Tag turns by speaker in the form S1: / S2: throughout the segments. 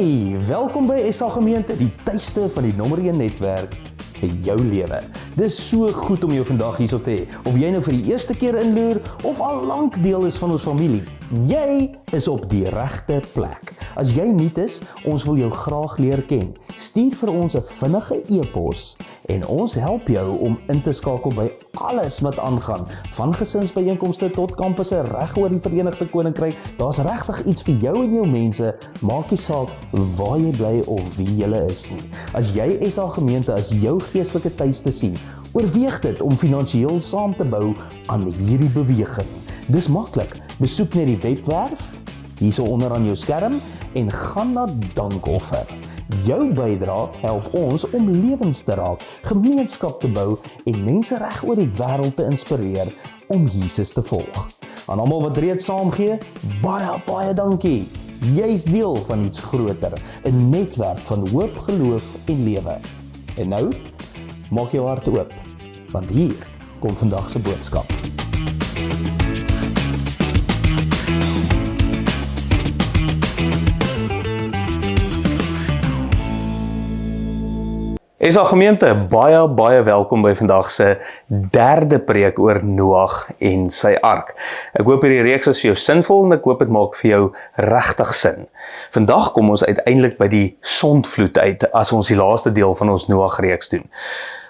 S1: Hey, welkom by SA Gemeente, die tuiste van die nommer 1 netwerk vir jou lewe. Dis so goed om jou vandag hierso te hê, of jy nou vir die eerste keer inloer, of al lank deel is van ons familie. Jy is op die regte plek. As jy nuut is, ons wil jou graag leer ken. Stuur vir ons 'n vinnige e-pos en ons help jou om in te skakel by alles wat aangaan, van gesinsbyeenkomste tot kampusse reg oor die Verenigde Koninkryk. Daar's regtig iets vir jou en jou mense, maak nie saak waar jy bly of wie jy is nie. As jy SA Gemeente as jou geestelike tuiste sien, oorweeg dit om finansiëel saam te bou aan hierdie beweging. Dis maklik. Besoek net die webwerf, hierso onder aan jou skerm, en gaan na dankoffer. Jou bydrae help ons om lewens te raak, gemeenskap te bou en mense reg oor die wêreld te inspireer om Jesus te volg. Aan almal wat reeds saamgee, baie dankie. Jy's deel van iets groter, 'n netwerk van hoop, geloof en lewe. En nou, maak jou hart oop, want hier kom vandag se boodskap. SA Gemeente, baie welkom by vandag se derde preek oor Noag en sy ark. Ek hoop hierdie reeks is vir jou sinvol en ek hoop dit maak vir jou regtig sin. Vandag kom ons uiteindelik by die sondvloed uit as ons die laaste deel van ons Noag reeks doen.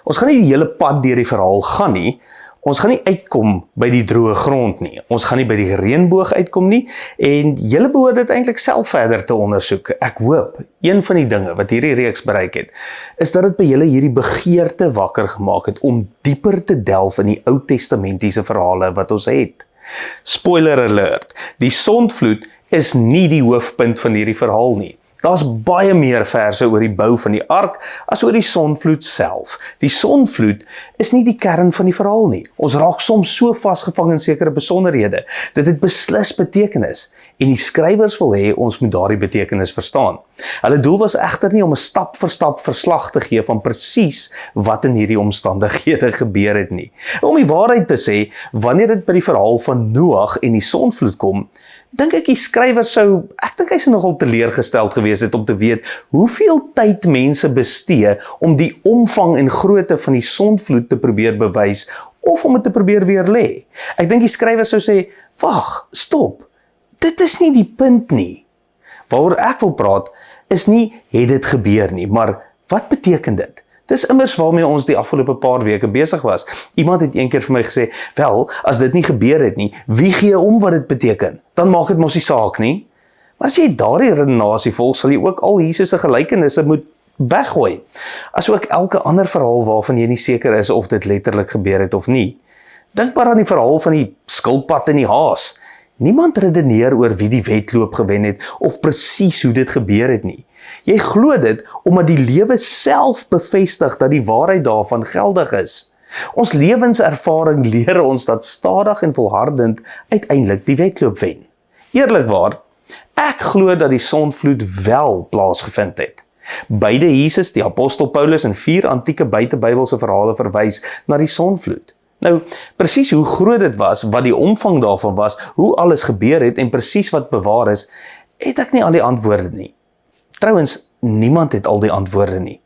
S1: Ons gaan nie die hele pad deur die verhaal gaan nie. Ons gaan nie uitkom by die droë grond nie. Ons gaan nie by die reënboog uitkom nie en julle behoort dit eintlik self verder te ondersoek. Ek hoop, een van die dinge wat hierdie reeks bereik het, is dat dit by julle hierdie begeerte wakker gemaak het om dieper te delf in die Ou Testamentiese verhale wat ons het. Spoiler alert, die sondvloed is nie die hoofpunt van hierdie verhaal nie. Daar's baie meer verse oor die bou van die ark as oor die sondvloed self. Die sondvloed is nie die kern van die verhaal nie. Ons raak soms so vasgevang in sekere besonderhede. Dit het beslis betekenis en die skrywers wil hê ons moet daardie betekenis verstaan. Hulle doel was egter nie om 'n stap vir stap verslag te gee van presies wat in hierdie omstandighede gebeur het nie. Om die waarheid te sê, wanneer dit by die verhaal van Noag en die sondvloed kom, dink ek die skrywer ek dink hy sou nogal teleurgesteld gewees het om te weet hoeveel tyd mense bestee om die omvang en grootte van die sondvloed te probeer bewys of om dit te probeer weerlê. Ek dink die skrywer sou sê, wag, stop, dit is nie die punt nie. Waaroor ek wil praat is nie het dit gebeur nie, maar wat beteken dit? Dis immers waarmee ons die afgelope paar weke besig was. Iemand het een keer vir my gesê, wel, as dit nie gebeur het nie, wie gee om wat dit beteken? Dan maak dit mos nie saak nie. Maar as jy daardie redenasie volg, sal jy ook al Jesus se gelykenisse moet weggooi. Asook elke ander verhaal waarvan jy nie seker is of dit letterlik gebeur het of nie. Dink maar aan die verhaal van die skilpad en die haas. Niemand redeneer oor wie die wedloop gewen het of presies hoe dit gebeur het nie. Jy glo dit omdat die lewe self bevestig dat die waarheid daarvan geldig is. Ons lewenservaring leer ons dat stadig en volhardend uiteindelik die wedloop wen. Eerlikwaar, ek glo dat die sondvloed wel plaasgevind het. Beide Jesus, die apostel Paulus en 4 antieke buitebybelse verhale verwys na die sondvloed. Nou, presies hoe groot dit was, wat die omvang daarvan was, hoe alles gebeur het en presies wat bewaar is, het ek nie al die antwoorde nie. Trouwens, niemand het al die antwoorde nie.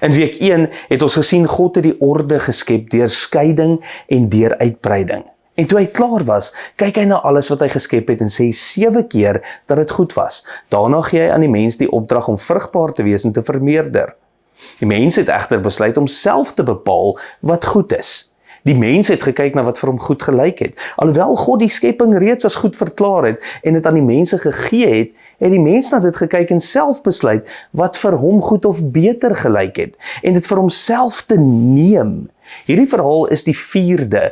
S1: In week 1 het ons gesien God het die orde geskep deur skeiding en deur uitbreiding. En toe hy klaar was, kyk hy na alles wat hy geskep het en sê 7 keer dat dit goed was. Daarna gee hy aan die mens die opdrag om vrugbaar te wees en te vermeerder. Die mens het egter besluit om self te bepaal wat goed is. Die mens het gekyk na wat vir hom goed gelyk het. Alhoewel God die skepping reeds as goed verklaar het en dit aan die mense gegee het, het die mens na dit gekyk en self besluit wat vir hom goed of beter gelyk het en dit vir homself te neem. Hierdie verhaal is die 4de,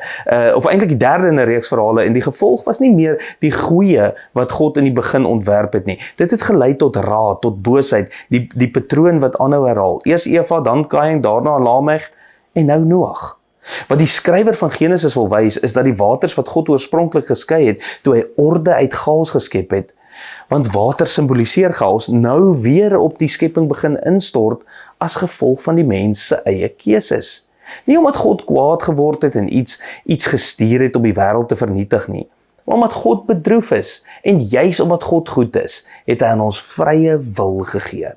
S1: of eintlik die 3de in 'n reeks verhale en die gevolg was nie meer die goeie wat God in die begin ontwerp het nie. Dit het gelei tot raad, tot boosheid, die patroon wat aanhou herhaal. Eers Eva, dan Kain, daarna Lameg en nou Noag. Wat die skrywer van Genesis wil wys is dat die waters wat God oorspronklik geskei het toe hy orde uit chaos geskep het, want water simboliseer chaos, nou weer op die skepping begin instort as gevolg van die mens se eie keuses. Nie omdat God kwaad geword het en iets gestuur het om die wêreld te vernietig nie. maar omdat God bedroef is, en juis omdat God goed is, het hy aan ons vrye wil gegee.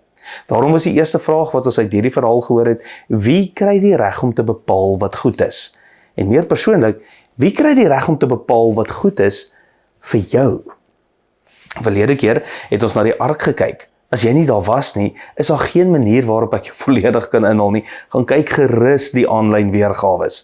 S1: Daarom was die eerste vraag wat ons uit hierdie verhaal gehoor het, wie kry die reg om te bepaal wat goed is? En meer persoonlik, wie kry die reg om te bepaal wat goed is vir jou? Verlede keer het ons na die ark gekyk. As jy nie daar was nie, is daar geen manier waarop ek jou volledig kan inhaal nie. Gaan kyk gerus die aanlyn weergawes.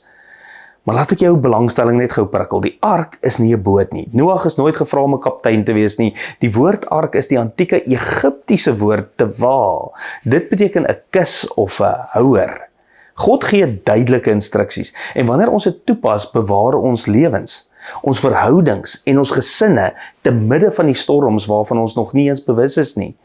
S1: Maar laat ek jou belangstelling net gou prikkel. Die ark is nie 'n boot nie. Noag is nooit gevra om 'n kaptein te wees nie. Die woord ark is die antieke Egiptiese woord tewa. Dit beteken 'n kus of 'n houer. God gee duidelike instruksies en wanneer ons dit toepas, bewaar ons lewens, ons verhoudings en ons gesinne te midde van die storms waarvan ons nog nie eens bewus is nie.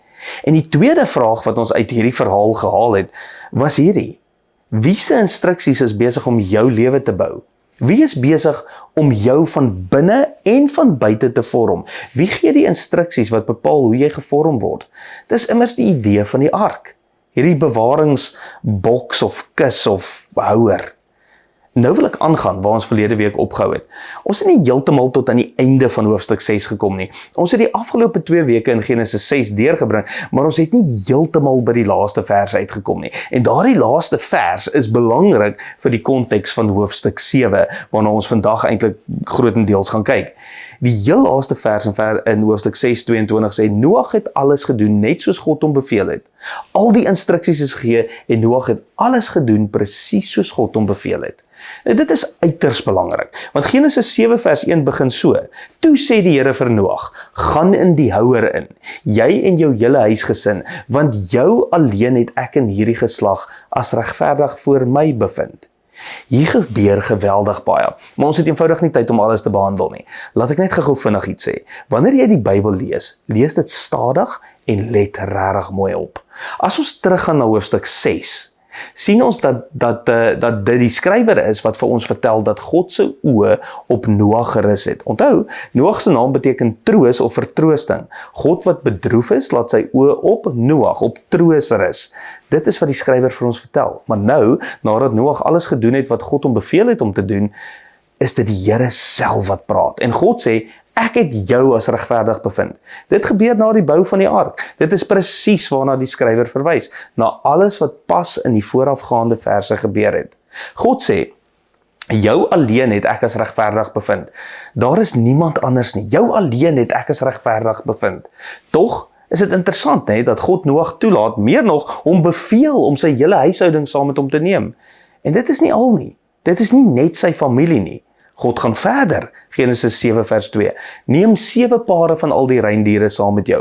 S1: En die tweede vraag wat ons uit hierdie verhaal gehaal het, was hierdie: wie se instruksies is besig om jou lewe te bou? Wie is besig om jou van binne en van buite te vorm? Wie gee die instruksies wat bepaal hoe jy gevorm word? Dis immers die idee van die ark. Hierdie bewaringsboks of kus of houer. Nou wil ek aangaan waar ons verlede week opgehou het. Ons het nie heeltemal tot aan die einde van hoofstuk 6 gekom nie. Ons het die afgelope 2 weke in Genesis 6 deurgebring, maar ons het nie heeltemal by die laaste vers uitgekom nie. En daardie laaste vers is belangrik vir die konteks van hoofstuk 7, waarna ons vandag eintlik grootendeels gaan kyk. Die heel laaste vers in hoofstuk 6:22 sê, Noag het alles gedoen net soos God hom beveel het. Al die instruksies is gegee en Noag het alles gedoen presies soos God hom beveel het. Nou, dit is uiters belangrik, want Genesis 7 vers 1 begin so: toe sê die Here vir Noag, gaan in die houer in, jy en jou hele huisgesin, want jou alleen het ek in hierdie geslag as regverdig voor my bevind. Hier gebeur geweldig baie, maar ons het eenvoudig nie tyd om alles te behandel nie. Laat ek net gou vinnig iets sê. Wanneer jy die Bybel lees, lees dit stadig en let regtig mooi op. As ons teruggaan na hoofstuk 6, sien ons dat dit die skrywer is wat vir ons vertel dat God se oë op Noag gerus het. Onthou, Noag se naam beteken troos of vertroosting. God wat bedroef is, laat sy oë op Noag, op troos rus. Dit is wat die skrywer vir ons vertel. Maar nou, nadat Noag alles gedoen het wat God hom beveel het om te doen, is dit die Here self wat praat. En God sê, ek het jou as regverdig bevind. Dit gebeur na die bou van die ark. Dit is presies waarna die skrywer verwys, na alles wat pas in die voorafgaande verse gebeur het. God sê, jou alleen het ek as regverdig bevind. Daar is niemand anders nie. Jou alleen het ek as regverdig bevind. Tog is dit interessant, dat God Noag toelaat, meer nog, hom beveel om sy hele huishouding saam met hom te neem. En dit is nie al nie. Dit is nie net sy familie nie. God gaan verder, Genesis 7 vers 2, neem 7 pare van al die reindiere saam met jou.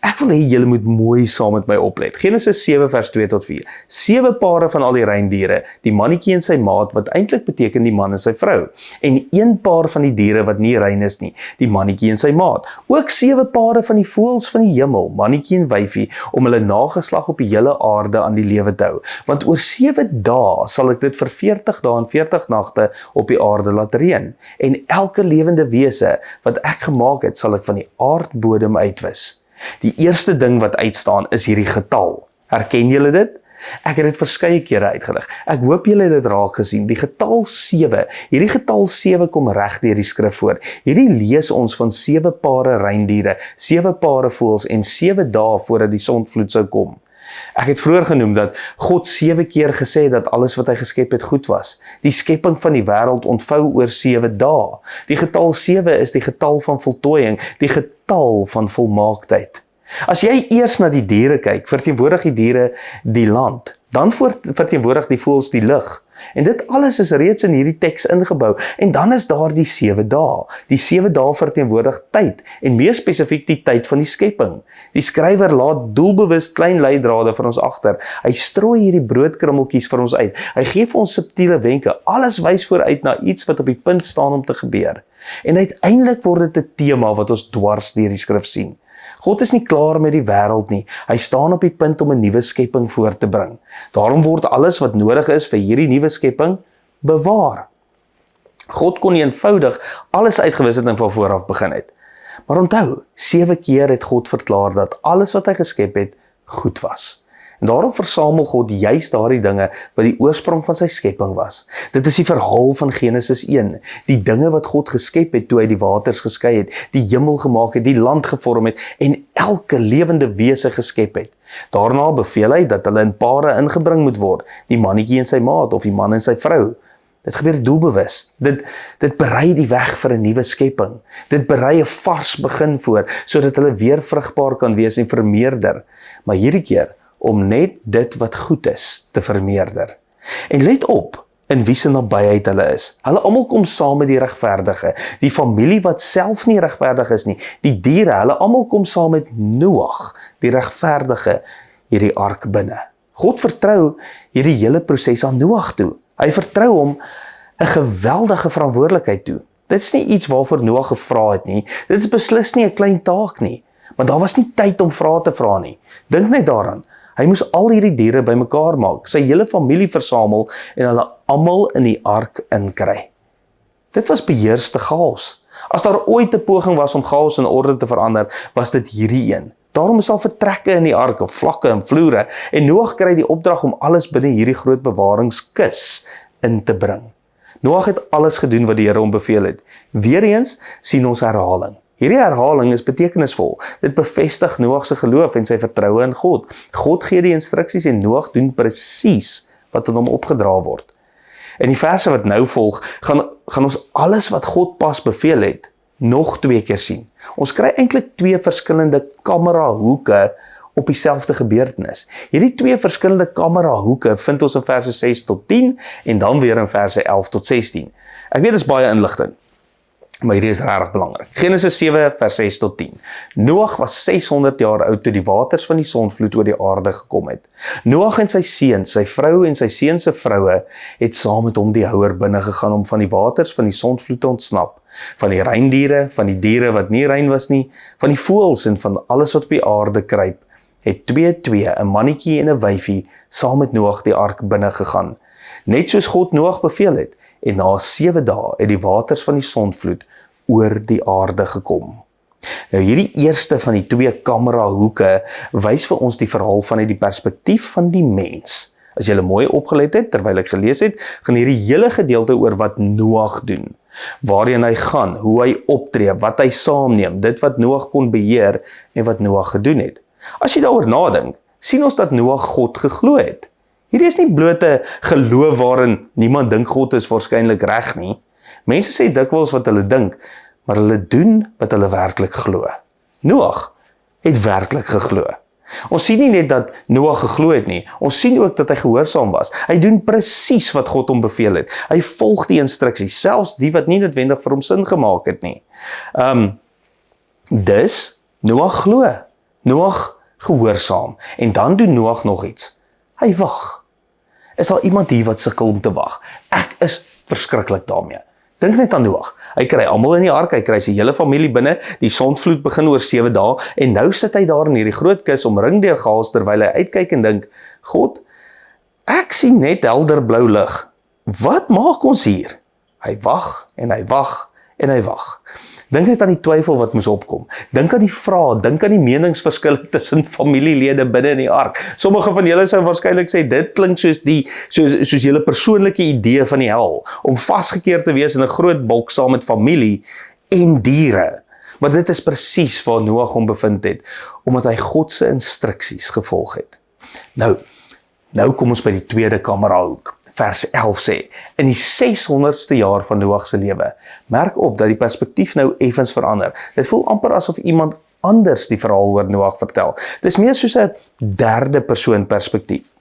S1: Ek wil hê julle moet mooi saam met my oplet. Genesis 7 vers 2 tot 4, 7 pare van al die reindiere, die mannetjie en sy maat, wat eintlik beteken die man en sy vrou, en 1 paar van die diere wat nie rein is nie, die mannetjie en sy maat, ook 7 pare van die voëls van die hemel, mannetjie en wyfie, om hulle nageslag op die hele aarde aan die lewe te hou, want oor 7 dae sal ek dit vir 40 dae en 40 nagte op die aarde laat reën. En elke lewende wese wat ek gemaak het, sal ek van die aardbodem uitwis. Die eerste ding wat uitstaan is hierdie getal. Herken julle dit? Ek het dit verskeie kere uitgelig. Ek hoop julle het dit raak gesien. Die getal 7, hierdie getal 7 kom reg deur die skrif voor. Hierdie lees ons van 7 pare reindiere, 7 pare voëls en 7 dae voordat die sondvloed sou kom. Ek het vroeër genoem dat God 7 keer gesê dat alles wat hy geskep het goed was. Die skepping van die wêreld ontvou oor 7 dae. Die getal 7 is die getal van voltooiing, die getal van volmaaktheid. As jy eers na die diere kyk, verteenwoordig die diere die land, dan verteenwoordig die voëls die lug. En dit alles is reeds in hierdie teks ingebou. En dan is daar die 7 dae. Die 7 dae verteenwoordig tyd, en meer spesifiek die tyd van die skepping. Die skrywer laat doelbewus klein leidrade vir ons agter. Hy strooi hierdie broodkrummeltjies vir ons uit. Hy gee vir ons subtiele wenke. Alles wys vooruit na iets wat op die punt staan om te gebeur. En uiteindelik word dit 'n tema wat ons dwars deur die skrif sien. God is nie klaar met die wêreld nie. Hy staan op die punt om 'n nuwe skepping voor te bring. Daarom word alles wat nodig is vir hierdie nuwe skepping bewaar. God kon nie eenvoudig alles uitgewis het en van vooraf begin het. Maar onthou, 7 keer het God verklaar dat alles wat hy geskep het goed was. En daarom versamel God juist daardie dinge wat die oorsprong van sy skepping was. Dit is die verhaal van Genesis 1, die dinge wat God geskep het toe hy die waters geskei het, die hemel gemaak het, die land gevorm het en elke lewende wese geskep het. Daarna beveel hy dat hulle in pare ingebring moet word, die mannetjie en sy maat of die man en sy vrou. Dit gebeur doelbewus. Dit berei die weg vir 'n nuwe skepping. Dit berei 'n vars begin voor, sodat hulle weer vrugbaar kan wees en vermeerder. Maar hierdie keer om net dit wat goed is te vermeerder. En let op in wie se nabyheid hulle is. Hulle almal kom saam met die regverdige, die familie wat self nie regverdig is nie, die diere, hulle almal kom saam met Noag, die regverdige, hierdie ark binne. God vertrou hierdie hele proses aan Noag toe. Hy vertrou hom 'n geweldige verantwoordelikheid toe. Dit is nie iets waarvoor Noag gevra het nie, dit is beslis nie 'n klein taak nie, maar daar was nie tyd om vrae te vra nie. Dink net daaraan. Hy moes al hierdie diere bymekaar maak, sy hele familie versamel en hulle almal in die ark inkry. Dit was beheerste chaos. As daar ooit 'n poging was om chaos in orde te verander, was dit hierdie een. Daarom is daar vertrekke in die ark, of vlakke en vloere, en Noag kry die opdrag om alles binne hierdie groot bewaringskis in te bring. Noag het alles gedoen wat die Here hom beveel het. Weereens sien ons herhaling. Hierdie herhaling is betekenisvol. Dit bevestig Noag se geloof en sy vertroue in God. God gee die instruksies en Noag doen presies wat aan hom opgedra word. In die verse wat nou volg, gaan ons alles wat God pas beveel het, nog 2 keer sien. Ons kry eintlik 2 verskillende kamerahoeke op dieselfde gebeurtenis. Hierdie 2 verskillende kamerahoeke vind ons in verse 6 tot 10 en dan weer in verse 11 tot 16. Ek weet dit is baie inligting, maar hierdie is regtig belangrik. Genesis 7 vers 6 tot 10. Noag was 600 jaar oud toe die waters van die sondvloed oor die aarde gekom het. Noag en sy seuns, sy vrou en sy seuns se vroue het saam met hom die houer binne gegaan om van die waters van die sondvloed te ontsnap. Van die reindiere, van die diere wat nie rein was nie, van die voëls en van alles wat op die aarde kruip, het 2, 'n mannetjie en 'n wyfie, saam met Noag die ark binne gegaan. Net soos God Noag beveel het, en na 7 dae het die waters van die sondvloed oor die aarde gekom. Nou hierdie eerste van die 2 kamerahoeke wys vir ons die verhaal vanuit die perspektief van die mens. As jy mooi opgelet het, terwyl ek gelees het, gaan hierdie hele gedeelte oor wat Noag doen. Waarheen hy gaan, hoe hy optree, wat hy saamneem, dit wat Noag kon beheer en wat Noag gedoen het. As jy daaroor nadink, sien ons dat Noag God geglo het. Hierdie is nie bloot 'n geloof waarin niemand dink God is waarskynlik reg nie. Mense sê dikwels wat hulle dink, maar hulle doen wat hulle werklik glo. Noag het werklik geglo. Ons sien nie net dat Noag geglo het nie, ons sien ook dat hy gehoorsaam was. Hy doen presies wat God hom beveel het. Hy volg die instruksies, selfs die wat nie noodwendig vir hom sin gemaak het nie. Dus, Noag glo. Noag gehoorsaam. En dan doen Noag nog iets. Hy wag. Is daar iemand hier wat sukkel om te wag? Ek is verskriklik daarmee. Dink net aan Noag. Hy kry almal in die ark, hy kry sy hele familie binne, die sondvloed begin oor 7 dae, en nou sit hy daar in hierdie groot kus omring deur chaos, terwyl hy uitkyk en dink, God, ek sien net helder blou lig. Wat maak ons hier? Hy wag, en hy wag, en hy wag. Dink net aan die twyfel wat moes opkom. Dink aan die vrae, dink aan die meningsverskille tussen familielede binne in die ark. Sommige van julle sou waarskynlik sê, dit klink soos julle persoonlike idee van die hel, om vasgekeer te wees in 'n groot bok saam met familie en diere. Maar dit is presies waar Noag hom bevind het, omdat hy God se instruksies gevolg het. Nou kom ons by die tweede kamerahoek. Vers 11 sê, in die 600ste jaar van Noag se lewe, merk op dat die perspektief nou effens verander. Dit voel amper asof iemand anders die verhaal oor Noag vertel. Dit is meer soos 'n derde persoon perspektief.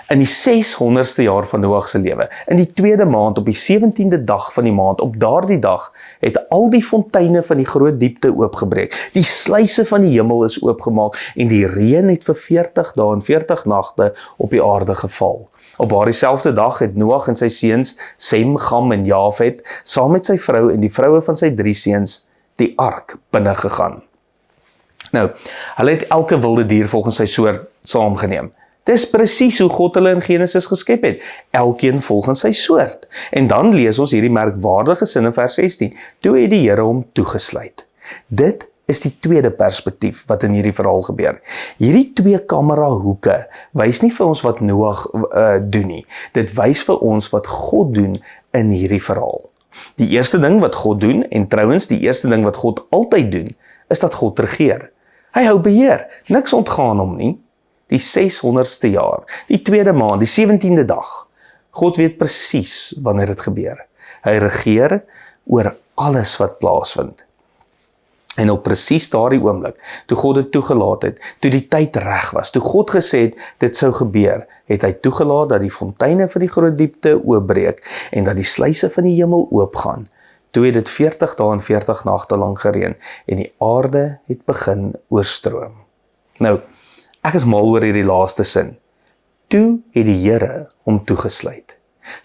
S1: In die 600ste jaar van Noag se lewe, in die 2de maand, op die 17de dag van die maand, op daardie dag, het al die fonteine van die groot diepte oopgebreek. Die sluise van die hemel is oopgemaak en die reën het vir 40 dae en 40 nagte op die aarde geval. Op daardie selfde dag het Noag en sy seuns, Sem, Gam en Jafet, saam met sy vrou en die vroue van sy 3 seuns, die ark binne gegaan. Nou, hulle het elke wilde dier volgens sy soort saamgeneem. Dis presies hoe God hulle in Genesis geskep het, elkeen volgens sy soort. En dan lees ons hierdie merkwaardige sin in vers 16, toe het die Here hom toegesluit. Dit is die tweede perspektief wat in hierdie verhaal gebeur. Hierdie twee kamerahoeke wys nie vir ons wat Noag doen nie. Dit wys vir ons wat God doen in hierdie verhaal. Die eerste ding wat God doen, en trouwens die eerste ding wat God altyd doen, is dat God regeer. Hy hou beheer, niks ontgaan hom nie. Die 600ste jaar, die tweede maand, die 17de dag. God weet presies wanneer dit gebeur. Hy regeer oor alles wat plaasvind. En op presies daardie oomblik, toe God dit toegelaat het, toe die tyd reg was, toe God gesê het, dit sou gebeur, het hy toegelaat dat die fonteine van die groot diepte oopbreek, en dat die sluise van die hemel oopgaan. Toe het dit 40 dae en 40 nagte lang gereën, en die aarde het begin oorstroom. Nou, ek is mal oor hierdie laaste sin. Toe het die Here hom toegesluit.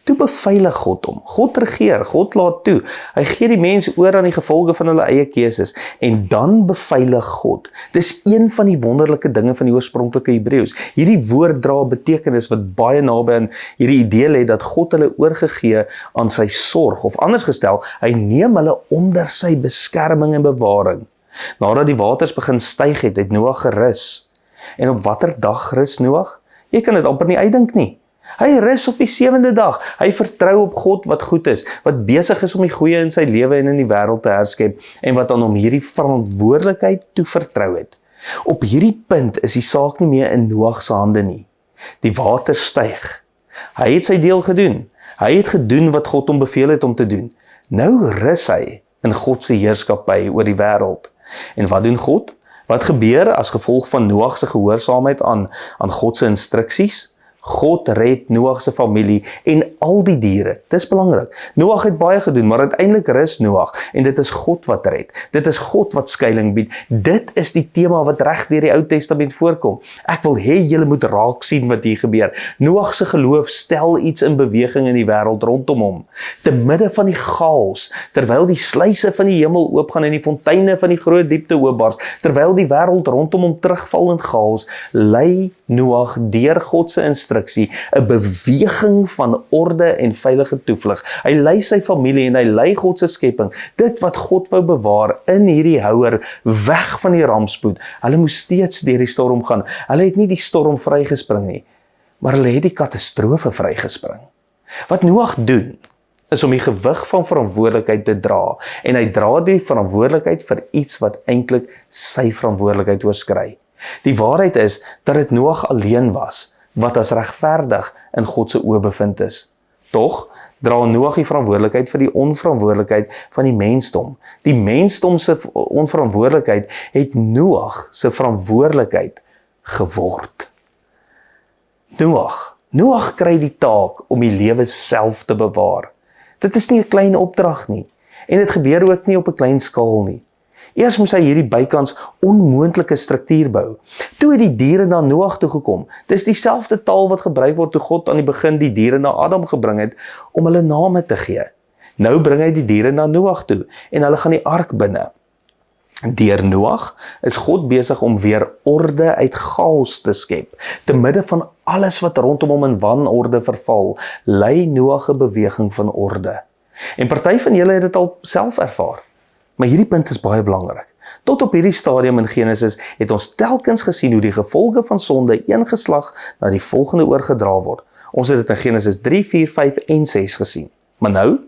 S1: Toe beveilig God hom. God regeer, God laat toe. Hy gee die mens oor aan die gevolge van hulle eie keuses, en dan beveilig God. Dis een van die wonderlike dinge van die oorspronklike Hebreëus. Hierdie woord dra 'n betekenis wat baie naby aan hierdie idee lê dat God hulle oorgegee aan sy sorg, of anders gestel, hy neem hulle onder sy beskerming en bewaring. Nadat die waters begin styg het Noag gerus. En op watter dag rus Noag? Jy kan dit amper nie uitdink nie. Hy rus op die 7de dag. Hy vertrou op God wat goed is, wat besig is om die goeie in sy lewe en in die wêreld te herskep, en wat aan hom hierdie verantwoordelikheid toevertrou het. Op hierdie punt is die saak nie meer in Noag se hande nie. Die water styg. Hy het sy deel gedoen. Hy het gedoen wat God hom beveel het om te doen. Nou rus hy in God se heerskappy oor die wêreld. En wat doen God? Wat gebeur as gevolg van Noag se gehoorsaamheid aan God se instruksies? God red Noag se familie en al die diere. Dis belangrik. Noag het baie gedoen, maar uiteindelik rus Noag, en dit is God wat red. Dit is God wat skuiling bied. Dit is die tema wat reg deur die Ou Testament voorkom. Ek wil hê julle moet raak sien wat hier gebeur. Noag se geloof stel iets in beweging in die wêreld rondom hom. Te midde van die chaos, terwyl die sluise van die hemel oopgaan en die fonteine van die groot diepte oopbars, terwyl die wêreld rondom hom terugval in chaos, lei Noag deur God se instruksie 'n beweging van orde en veilige toevlug. Hy lei sy familie en hy lei God se skepping, dit wat God wou bewaar, in hierdie houer, weg van die rampspoed. Hulle moes steeds deur die storm gaan. Hulle het nie die storm vrygespring nie, maar hulle het die katastrofe vrygespring. Wat Noag doen, is om die gewig van verantwoordelikheid te dra, en hy dra die verantwoordelikheid vir iets wat eintlik sy verantwoordelikheid oorskry. Die waarheid is dat dit Noag alleen was, wat as regverdig in God se oë bevind is. Tog dra Noag die verantwoordelikheid vir die onverantwoordelikheid van die mensdom. Die mensdom se onverantwoordelikheid het Noag se verantwoordelikheid geword. Noag kry die taak om die lewe self te bewaar. Dit is nie 'n klein opdrag nie, en dit gebeur ook nie op 'n klein skaal nie. Eers moes hy hierdie bykans onmoontlike struktuur bou. Toe het die diere na Noag toe gekom. Dis dieselfde taal wat gebruik word toe God aan die begin die diere na Adam gebring het om hulle name te gee. Nou bring hy die diere na Noag toe en hulle gaan die ark binne. Deur Noag is God besig om weer orde uit chaos te skep. Te midde van alles wat rondom hom in wanorde verval, lei Noag 'n beweging van orde. En party van julle het dit al self ervaar. Maar hierdie punt is baie belangrik. Tot op hierdie stadium in Genesis het ons telkens gesien hoe die gevolge van sonde een geslag na die volgende oorgedra word. Ons het dit in Genesis 3, 4, 5 en 6 gesien. Maar nou,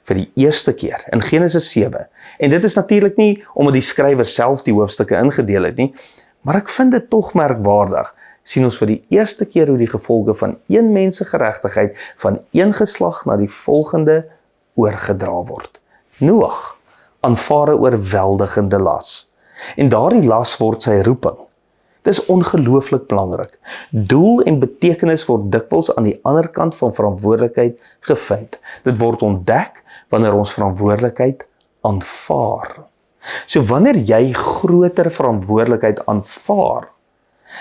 S1: vir die eerste keer in Genesis 7, en dit is natuurlik nie omdat die skrywer self die hoofstukke ingedeel het nie, maar ek vind dit tog merkwaardig, sien ons vir die eerste keer hoe die gevolge van een mens se geregtigheid van een geslag na die volgende oorgedra word. Noag aanvaar 'n oorweldigende las. En daardie las word sy roeping. Dis ongelooflik belangrik. Doel en betekenis word dikwels aan die ander kant van verantwoordelikheid gevind. Dit word ontdek wanneer ons verantwoordelikheid aanvaar. So wanneer jy groter verantwoordelikheid aanvaar,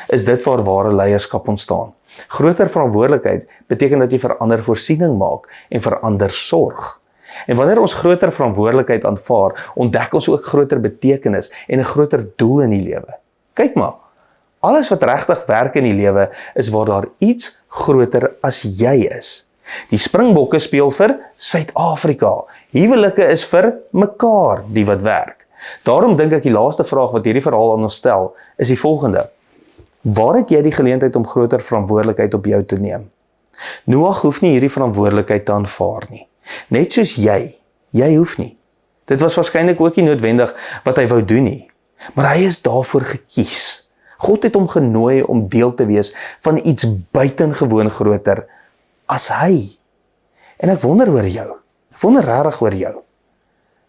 S1: is dit waar ware leierskap ontstaan. Groter verantwoordelikheid beteken dat jy vir ander voorsiening maak en vir ander sorg. En wanneer ons groter verantwoordelikheid aanvaar, ontdek ons ook groter betekenis en 'n groter doel in die lewe. Kyk maar, alles wat regtig werk in die lewe is waar daar iets groter as jy is. Die Springbokke speel vir Suid-Afrika. Huwelike is vir mekaar die wat werk. Daarom dink ek die laaste vraag wat hierdie verhaal aan ons stel, is die volgende. Waar het jy die geleentheid om groter verantwoordelikheid op jou te neem? Noag hoef nie hierdie verantwoordelikheid te aanvaar nie. Net soos jy hoef nie. Dit was waarskynlik ook nie noodwendig wat hy wou doen nie. Maar hy is daarvoor gekies. God het hom genooi om deel te wees van iets buitengewoon groter as hy. En ek wonder oor jou. Ek wonder regtig oor jou.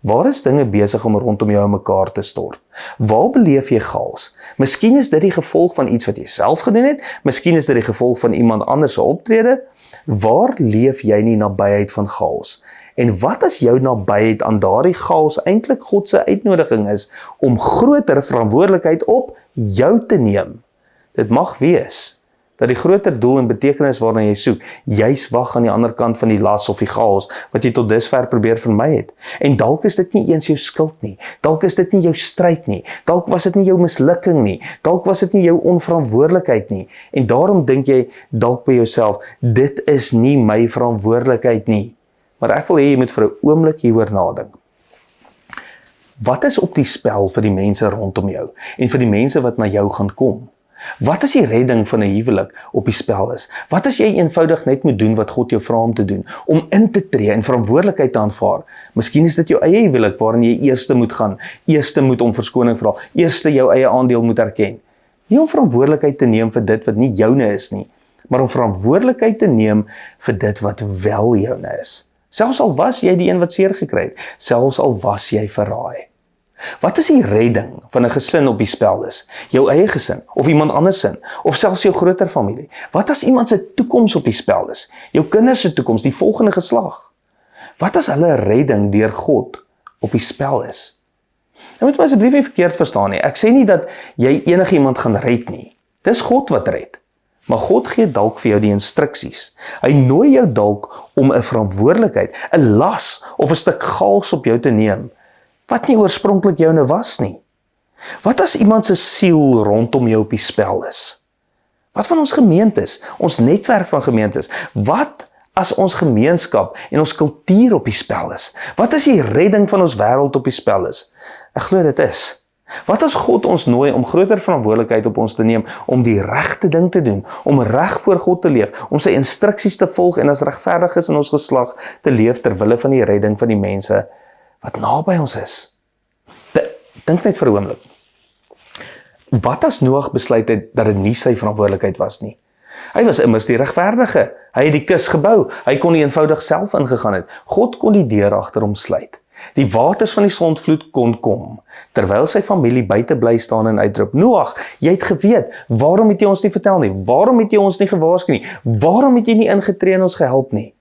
S1: Waar is dinge besig om rondom jou in mekaar te stort? Waar beleef jy chaos? Miskien is dit die gevolg van iets wat jy self gedoen het, miskien is dit die gevolg van iemand anders se optrede. Waar leef jy nie nabyheid van chaos? En wat as jou nabyheid aan daardie chaos eintlik God se uitnodiging is om groter verantwoordelikheid op jou te neem? Dit mag wees dat die groter doel en betekenis waarna jy soek, juis wag aan die ander kant van die las of die chaos wat jy tot dusver probeer vermy het. En dalk is dit nie eens jou skuld nie, dalk is dit nie jou stryd nie, dalk was dit nie jou mislukking nie, dalk was dit nie jou onverantwoordelikheid nie, en daarom dink jy dalk by jouself, dit is nie my verantwoordelikheid nie. Maar ek wil hê jy moet vir 'n oomblik hieroor nadink. Wat is op die spel vir die mense rondom jou en vir die mense wat na jou gaan kom? Wat as die redding van 'n huwelik op die spel is? Wat as jy eenvoudig net moet doen wat God jou vra om te doen? Om in te tree en verantwoordelikheid te aanvaar. Miskien is dit jou eie huwelik waarin jy eerste moet gaan, eerste moet om verskoning vra, eerste jou eie aandeel moet erken. Nie om verantwoordelikheid te neem vir dit wat nie joune is nie, maar om verantwoordelikheid te neem vir dit wat wel joune is. Selfs al was jy die een wat seer gekry het, selfs al was jy verraai. Wat as die redding van 'n gesin op die spel is? Jou eie gesin, of iemand anders sin, of selfs jou groter familie? Wat as iemand se toekoms op die spel is? Jou kinders se toekoms, die volgende geslag? Wat as hulle redding deur God op die spel is? Nou moet my asseblief nie verkeerd verstaan nie. Ek sê nie dat jy enigiemand gaan red nie. Dis God wat red. Maar God gee dalk vir jou die instruksies. Hy nooi jou dalk om 'n verantwoordelikheid, 'n las of 'n stuk gaals op jou te neem, wat nie oorspronklik joune was nie. Wat as iemand se siel rondom jou op die spel is? Wat van ons gemeentes, ons netwerk van gemeentes? Wat as ons gemeenskap en ons kultuur op die spel is? Wat as die redding van ons wêreld op die spel is? Ek glo dit is. Wat as God ons nooi om groter verantwoordelikheid op ons te neem, om die regte ding te doen, om reg voor God te leef, om sy instruksies te volg en as regverdiges in ons geslag te leef ter wille van die redding van die mense wat naby ons is? Dink net vir 'n oomblik. Wat as Noag besluit het dat dit nie sy verantwoordelikheid was nie? Hy was immers die regverdige. Hy het die kus gebou. Hy kon nie eenvoudig self ingegaan het. God kon die deur agter hom sluit. Die waters van die sondvloed kon kom, terwyl sy familie buite bly staan en uitroep, Noag, jy het geweet, waarom het jy ons nie vertel nie? Waarom het jy ons nie gewaarsku nie? Waarom het jy nie ingetree en ons gehelp nie?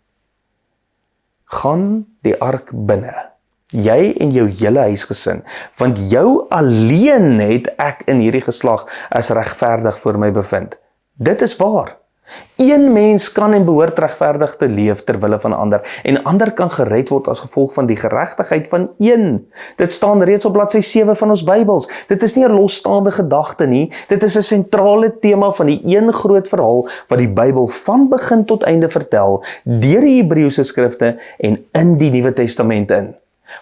S1: Gaan die ark binne, jy en jou hele huisgesin, want jou alleen het ek in hierdie geslag as regverdig voor my bevind. Dit is waar. Een mens kan en behoort regverdig te leef ter wille van ander, en ander kan gered word as gevolg van die geregtigheid van een. Dit staan reeds op bladsy 7 van ons Bybels. Dit is nie 'n losstaande gedagte nie, dit is 'n sentrale tema van die een groot verhaal wat die Bybel van begin tot einde vertel, deur die Hebreëse skrifte en in die Nuwe Testament in.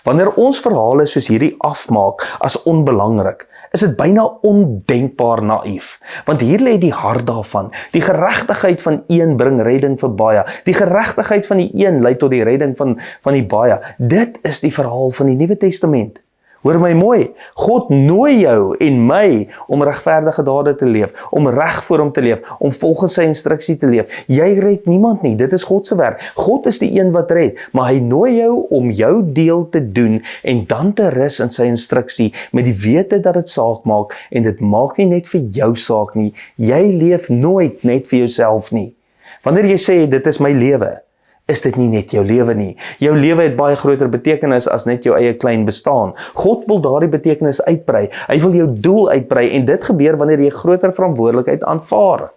S1: Wanneer ons verhale soos hierdie afmaak as onbelangrik, is dit byna ondenkbaar naïef, want hier lê die hart daarvan. Die geregtigheid van een bring redding vir baie. Die geregtigheid van die een lei tot die redding van die baie. Dit is die verhaal van die Nuwe Testament. Hoor my mooi, God nooi jou en my om regverdige dade te leef, om reg voor hom te leef, om volgens sy instruksie te leef. Jy red niemand nie, dit is God se werk. God is die een wat red, maar hy nooi jou om jou deel te doen en dan te rus in sy instruksie met die wete dat dit saak maak, en dit maak nie net vir jou saak nie. Jy leef nooit net vir jouself nie. Wanneer jy sê dit is my lewe, is dit nie net jou lewe nie. Jou lewe het baie groter betekenis as net jou eie klein bestaan. God wil daardie betekenis uitbrei. Hy wil jou doel uitbrei, en dit gebeur wanneer jy groter verantwoordelikheid aanvaar.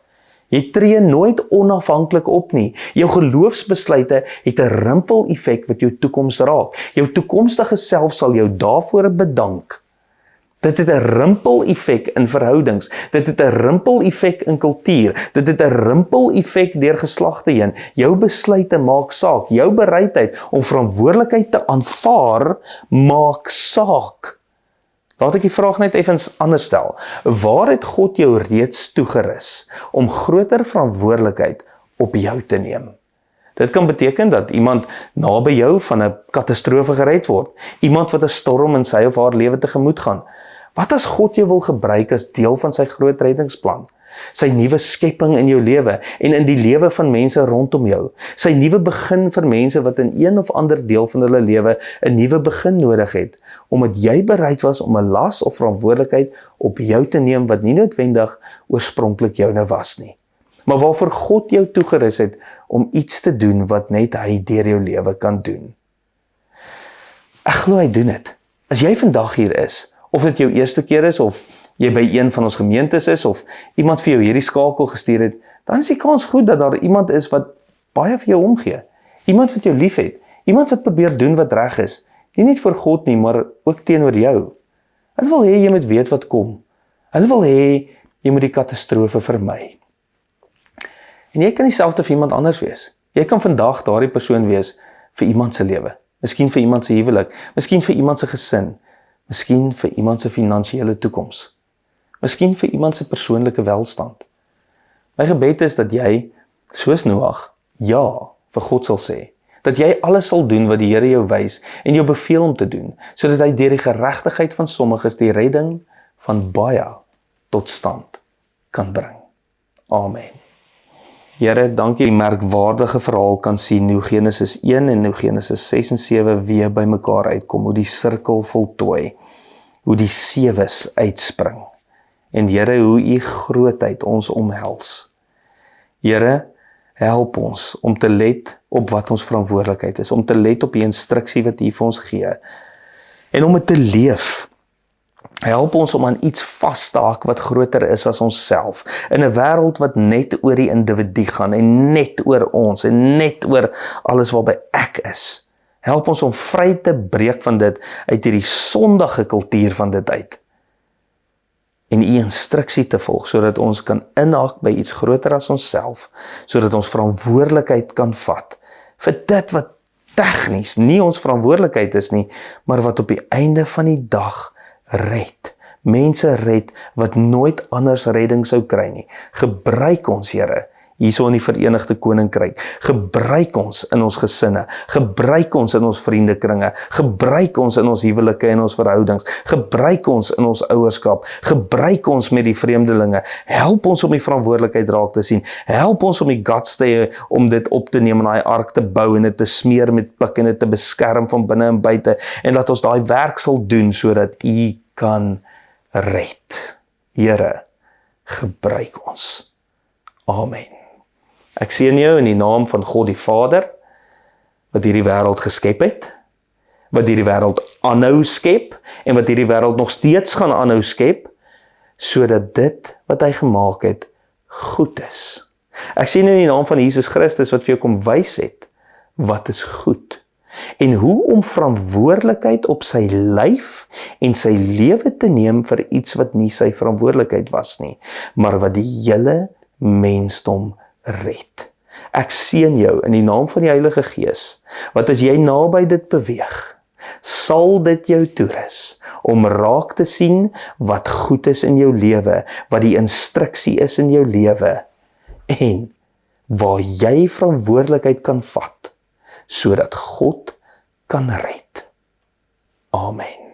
S1: Jy tree nooit onafhanklik op nie. Jou geloofsbesluite het 'n rimpel-effek wat jou toekoms raak. Jou toekomstige self sal jou daarvoor bedank. Dit het 'n rimpel-effek in verhoudings, dit het 'n rimpel-effek in kultuur, dit het 'n rimpel-effek deur geslagte heen. Jou besluite maak saak, jou bereidheid om verantwoordelikheid te aanvaar maak saak. Laat ek die vraag net effens anders stel. Waar het God jou reeds toegerus om groter verantwoordelikheid op jou te neem? Dit kan beteken dat iemand naby jou van 'n katastrofe gered word, iemand wat 'n storm in sy of haar lewe tegemoet gaan. Wat as God jou wil gebruik as deel van sy groot reddingsplan? Sy nuwe skepping in jou lewe en in die lewe van mense rondom jou. Sy nuwe begin vir mense wat in een of ander deel van hulle lewe 'n nuwe begin nodig het, omdat jy bereid was om 'n las of verantwoordelikheid op jou te neem wat nie noodwendig oorspronklik joune was nie, maar waarvoor God jou toegerus het om iets te doen wat net hy deur jou lewe kan doen. Ek glo hy doen dit. As jy vandag hier is, of dit jou eerste keer is, of jy by een van ons gemeentes is, of iemand vir jou hierdie skakel gestuur het, dan is die kans goed dat daar iemand is wat baie vir jou omgee. Iemand wat jou lief het, iemand wat probeer doen wat reg is, nie net vir God nie, maar ook teenoor jou. Hulle wil hê jy moet weet wat kom. Hulle wil hê jy moet die katastrofe vermy. En jy kan dieselfde vir iemand anders wees. Jy kan vandag daardie persoon wees vir iemand se lewe. Miskien vir iemand se huwelik, miskien vir iemand se gesin, miskien vir iemand se finansiële toekoms, miskien vir iemand se persoonlike welstand. My gebed is dat jy, soos Noag, ja vir God sal sê, dat jy alles sal doen wat die Here jou wys en jou beveel om te doen, sodat hy deur die geregtigheid van sommiges die redding van baie tot stand kan bring. Amen. Here, dankie die merkwaardige verhaal kan sien hoe Genesis 1 en hoe Genesis 6 en 7 weer by mekaar uitkom, hoe die sirkel voltooi, hoe die sewes uitspring. En Here, hoe u grootheid ons omhels. Here, help ons om te let op wat ons verantwoordelikheid is, om te let op die instruksie wat u vir ons gee, en om dit te leef. Help ons om aan iets vas te hak wat groter is as onsself, in 'n wêreld wat net oor die individu gaan, en net oor ons, en net oor alles waarby ek is. Help ons om vry te breek van dit, uit hierdie sondige kultuur van dit uit, en u instruksie te volg, sodat ons kan inhak by iets groter as onsself, sodat ons verantwoordelikheid kan vat, vir dit wat tegnies nie ons verantwoordelikheid is nie, maar wat op die einde van die dag red, mense red wat nooit anders redding sou kry nie. Gebruik ons, Here, hierso in die Verenigde Koninkryk, gebruik ons in ons gesinne, gebruik ons in ons vriendekringe, gebruik ons in ons huwelike en ons verhoudings, gebruik ons in ons ouerskap, gebruik ons met die vreemdelinge, help ons om die verantwoordelikheid raak te sien, help ons om die guts te hê om dit op te neem en daai ark te bou en dit te smeer met pik en dit te beskerm van binne en buite, en dat ons daai werk sal doen sodat u kan red. Here, gebruik ons. Amen. Ek seën jou in die naam van God die Vader, wat hierdie wêreld geskep het, wat hierdie wêreld aanhou skep, en wat hierdie wêreld nog steeds gaan aanhou skep, sodat dit wat hy gemaak het, goed is. Ek sien in die naam van Jesus Christus, wat vir jou kom wys het, wat is goed, en hoe om verantwoordelikheid op sy lyf en sy lewe te neem vir iets wat nie sy verantwoordelikheid was nie, maar wat die hele mensdom red. Ek seën jou in die naam van die Heilige Gees, wat as jy naby dit beweeg, sal dit jou toerus om raak te sien wat goed is in jou lewe, wat die instruksie is in jou lewe, en waar jy verantwoordelikheid kan vat, sodat God kan red. Amen.